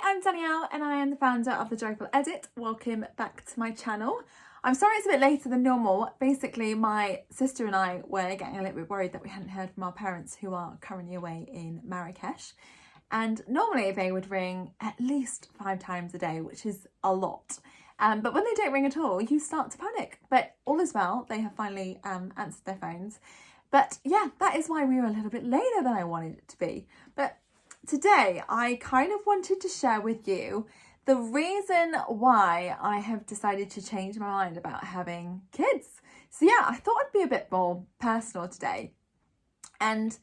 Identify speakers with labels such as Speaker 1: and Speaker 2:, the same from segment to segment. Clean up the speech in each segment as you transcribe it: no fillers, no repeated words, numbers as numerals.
Speaker 1: I'm Danielle and I am the founder of The Joyful Edit. Welcome back to my channel. I'm sorry it's a bit later than normal. Basically, my sister and I were getting a little bit worried that we hadn't heard from our parents who are currently away in Marrakesh. And normally they would ring at least 5 times a day, which is a lot. But when they don't ring at all, you start to panic. But all is well, they have finally answered their phones. But yeah, that is why we were a little bit later than I wanted it to be. But today, I kind of wanted to share with you the reason why I have decided to change my mind about having kids. So yeah, I thought I'd be a bit more personal today. And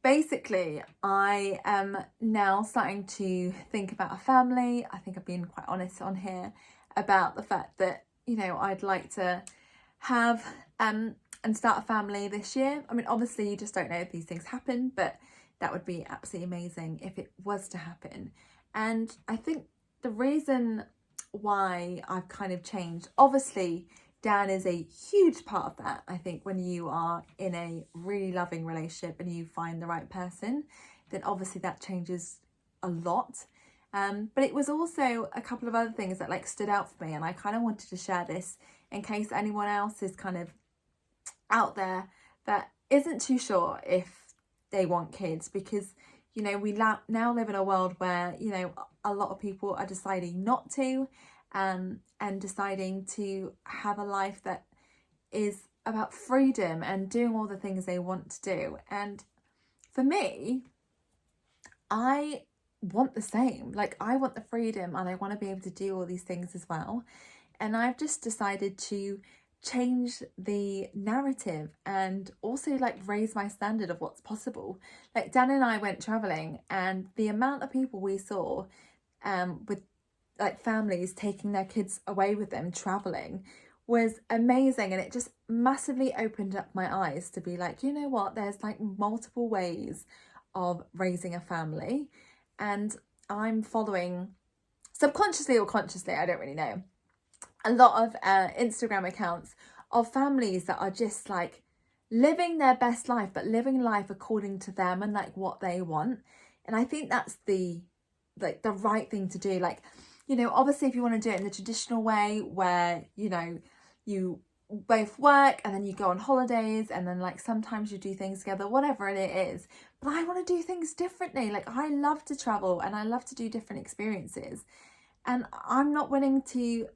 Speaker 1: basically, I am now starting to think about a family. I think I've been quite honest on here about the fact that, you know, I'd like to have and start a family this year. I mean, obviously you just don't know if these things happen, but that would be absolutely amazing if it was to happen. And I think the reason why I've kind of changed, obviously Dan is a huge part of that. I think when you are in a really loving relationship and you find the right person, then obviously that changes a lot. But it was also a couple of other things that like stood out for me, and I kind of wanted to share this in case anyone else is kind of out there that isn't too sure if they want kids, because you know we now live in a world where, you know, a lot of people are deciding not to and deciding to have a life that is about freedom and doing all the things they want to do. And for me, I want the same. Like, I want the freedom and I want to be able to do all these things as well. And I've just decided to change the narrative and also like raise my standard of what's possible. Like, Dan and I went traveling, and the amount of people we saw with like families taking their kids away with them traveling was amazing. And it just massively opened up my eyes to be like, you know what, there's like multiple ways of raising a family. And I'm following, subconsciously or consciously, I don't really know, a lot of Instagram accounts of families that are just like living their best life, but living life according to them and like what they want. And I think that's the right thing to do. Like, you know, obviously if you want to do it in the traditional way where, you know, you both work and then you go on holidays and then like sometimes you do things together, whatever it is. But I want to do things differently. Like, I love to travel and I love to do different experiences, and I'm not willing to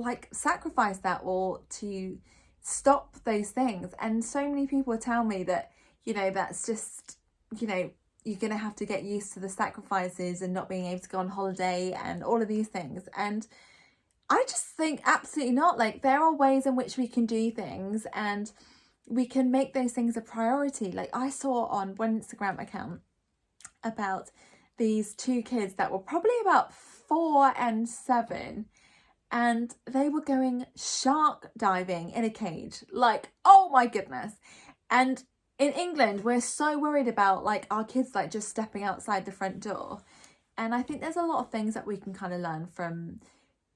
Speaker 1: like sacrifice that or to stop those things. And so many people tell me that, you know, that's just, you know, you're going to have to get used to the sacrifices and not being able to go on holiday and all of these things. And I just think absolutely not. Like, there are ways in which we can do things and we can make those things a priority. Like, I saw on one Instagram account about these 2 kids that were probably about 4 and 7, and they were going shark diving in a cage. Like, oh my goodness. And in England, we're so worried about like our kids like just stepping outside the front door. And I think there's a lot of things that we can kind of learn from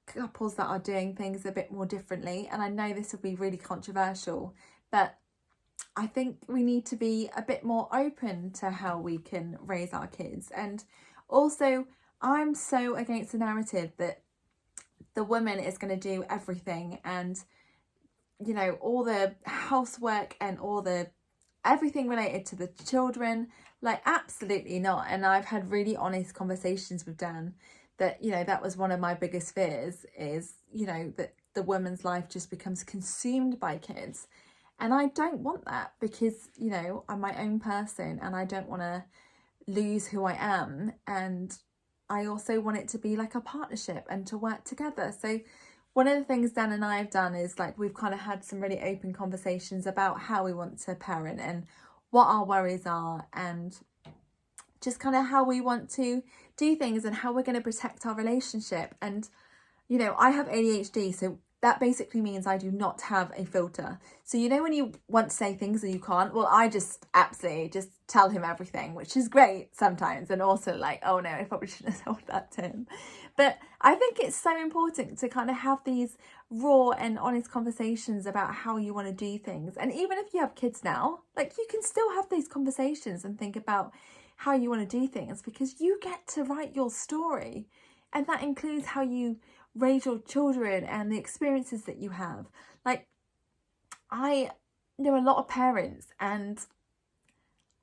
Speaker 1: couples that are doing things a bit more differently. And I know this will be really controversial, but I think we need to be a bit more open to how we can raise our kids. And also, I'm so against the narrative that the woman is going to do everything and, you know, all the housework and all the everything related to the children. Like, absolutely not. And I've had really honest conversations with Dan that, you know, that was one of my biggest fears is, you know, that the woman's life just becomes consumed by kids. And I don't want that, because, you know, I'm my own person and I don't want to lose who I am. And I also want it to be like a partnership and to work together. So one of the things Dan and I have done is like we've kind of had some really open conversations about how we want to parent and what our worries are and just kind of how we want to do things and how we're going to protect our relationship. And, you know, I have ADHD, so that basically means I do not have a filter. So, you know, when you want to say things and you can't, well, I just absolutely just tell him everything, which is great sometimes. And also like, oh no, I probably shouldn't have told that to him. But I think it's so important to kind of have these raw and honest conversations about how you want to do things. And even if you have kids now, like, you can still have these conversations and think about how you want to do things, because you get to write your story. And that includes how you raise your children and the experiences that you have. Like, I know a lot of parents, and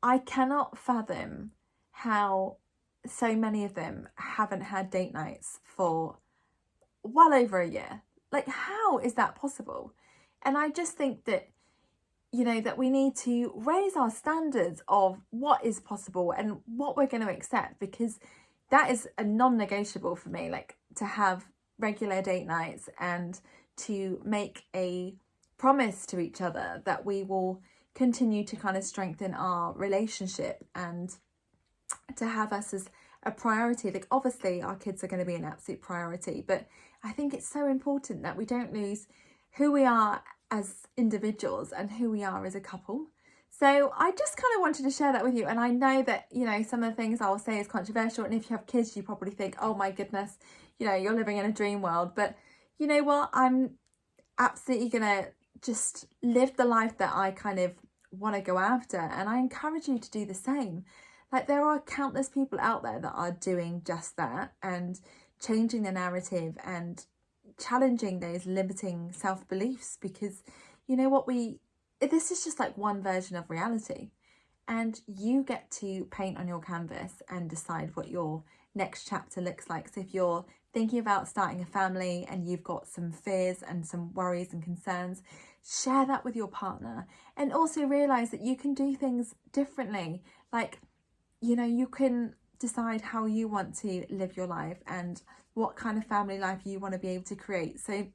Speaker 1: I cannot fathom how so many of them haven't had date nights for well over a year. Like, how is that possible? And I just think that, you know, that we need to raise our standards of what is possible and what we're going to accept, because that is a non-negotiable for me. Like, to have regular date nights and to make a promise to each other that we will continue to kind of strengthen our relationship and to have us as a priority. Like, obviously our kids are going to be an absolute priority, but I think it's so important that we don't lose who we are as individuals and who we are as a couple. So I just kind of wanted to share that with you. And I know that, you know, some of the things I will say is controversial, and if you have kids you probably think, oh my goodness, you know, you're living in a dream world. But you know what, I'm absolutely gonna just live the life that I kind of want to go after, and I encourage you to do the same. Like, there are countless people out there that are doing just that and changing the narrative and challenging those limiting self-beliefs, because you know what, this is just like one version of reality, and you get to paint on your canvas and decide what your next chapter looks like. So if you're thinking about starting a family and you've got some fears and some worries and concerns, share that with your partner, and also realize that you can do things differently. Like, you know, you can decide how you want to live your life and what kind of family life you want to be able to create. So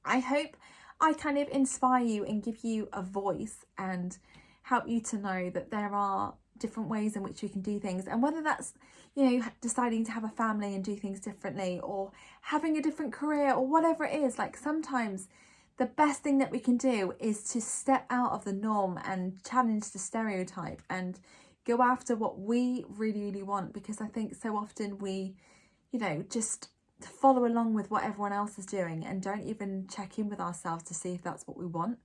Speaker 1: I hope I kind of inspire you and give you a voice and help you to know that there are different ways in which we can do things. And whether that's, you know, deciding to have a family and do things differently, or having a different career, or whatever it is, like, sometimes the best thing that we can do is to step out of the norm and challenge the stereotype and go after what we really, really want. Because I think so often we, you know, just follow along with what everyone else is doing and don't even check in with ourselves to see if that's what we want.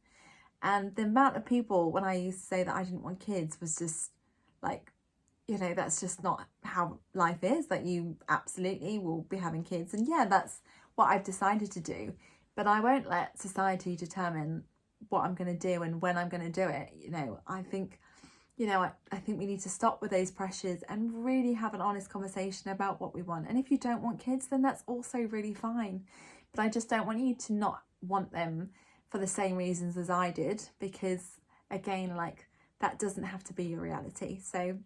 Speaker 1: And the amount of people, when I used to say that I didn't want kids, was just like, you know, that's just not how life is. Like, you absolutely will be having kids, and yeah, that's what I've decided to do. But I won't let society determine what I'm going to do and when I'm going to do it. You know, I think, you know, I think we need to stop with those pressures and really have an honest conversation about what we want. And if you don't want kids, then that's also really fine. But I just don't want you to not want them for the same reasons as I did, because again, like, that doesn't have to be your reality. So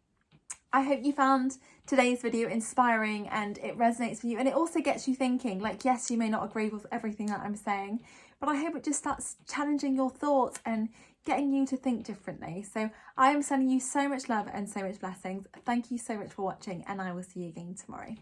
Speaker 1: I hope you found today's video inspiring and it resonates with you, and it also gets you thinking. Like, yes, you may not agree with everything that I'm saying, but I hope it just starts challenging your thoughts and getting you to think differently. So I am sending you so much love and so much blessings. Thank you so much for watching, and I will see you again tomorrow.